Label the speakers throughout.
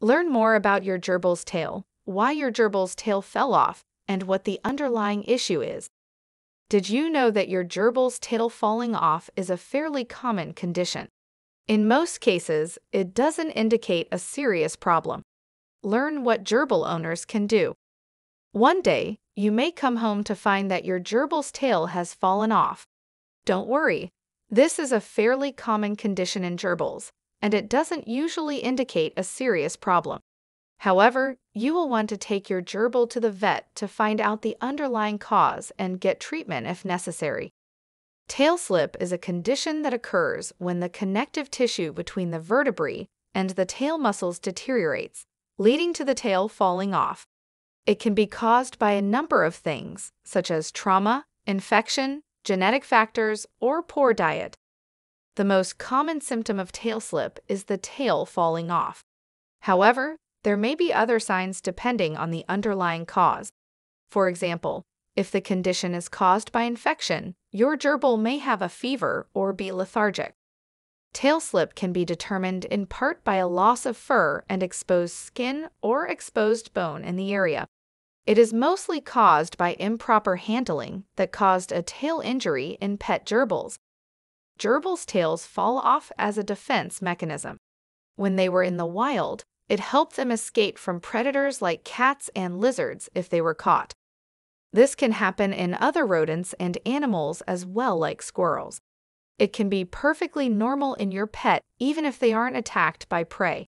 Speaker 1: Learn more about your gerbil's tail, why your gerbil's tail fell off, and what the underlying issue is. Did you know that your gerbil's tail falling off is a fairly common condition? In most cases, it doesn't indicate a serious problem. Learn what gerbil owners can do. One day, you may come home to find that your gerbil's tail has fallen off. Don't worry. This is a fairly common condition in gerbils, and it doesn't usually indicate a serious problem. However, you will want to take your gerbil to the vet to find out the underlying cause and get treatment if necessary. Tail slip is a condition that occurs when the connective tissue between the vertebrae and the tail muscles deteriorates, leading to the tail falling off. It can be caused by a number of things, such as trauma, infection, genetic factors, or poor diet. The most common symptom of tail slip is the tail falling off. However, there may be other signs depending on the underlying cause. For example, if the condition is caused by infection, your gerbil may have a fever or be lethargic. Tail slip can be determined in part by a loss of fur and exposed skin or exposed bone in the area. It is mostly caused by improper handling that caused a tail injury in pet gerbils. Gerbils' tails fall off as a defense mechanism. When they were in the wild, it helped them escape from predators like cats and lizards if they were caught. This can happen in other rodents and animals as well, like squirrels. It can be perfectly normal in your pet even if they aren't attacked by prey.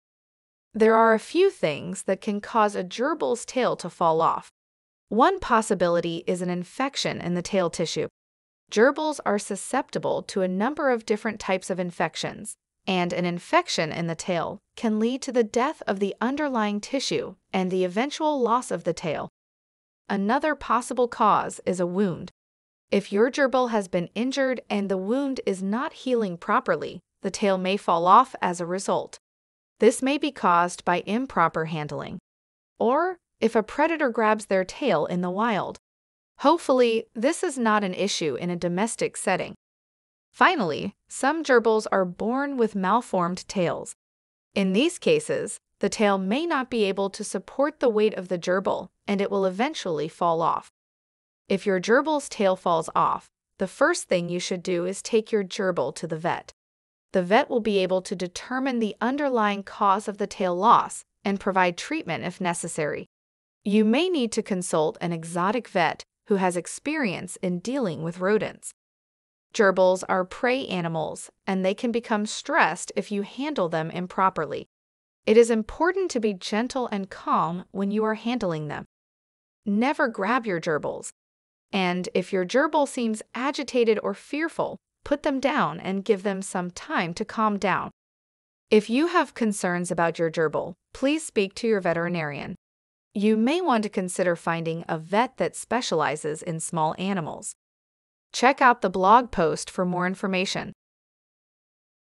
Speaker 1: There are a few things that can cause a gerbil's tail to fall off. One possibility is an infection in the tail tissue. Gerbils are susceptible to a number of different types of infections, and an infection in the tail can lead to the death of the underlying tissue and the eventual loss of the tail. Another possible cause is a wound. If your gerbil has been injured and the wound is not healing properly, the tail may fall off as a result. This may be caused by improper handling, or if a predator grabs their tail in the wild. Hopefully, this is not an issue in a domestic setting. Finally, some gerbils are born with malformed tails. In these cases, the tail may not be able to support the weight of the gerbil, and it will eventually fall off. If your gerbil's tail falls off, the first thing you should do is take your gerbil to the vet. The vet will be able to determine the underlying cause of the tail loss and provide treatment if necessary. You may need to consult an exotic vet who has experience in dealing with rodents. Gerbils are prey animals, and they can become stressed if you handle them improperly. It is important to be gentle and calm when you are handling them. Never grab your gerbils. And if your gerbil seems agitated or fearful, put them down and give them some time to calm down. If you have concerns about your gerbil, please speak to your veterinarian. You may want to consider finding a vet that specializes in small animals. Check out the blog post for more information.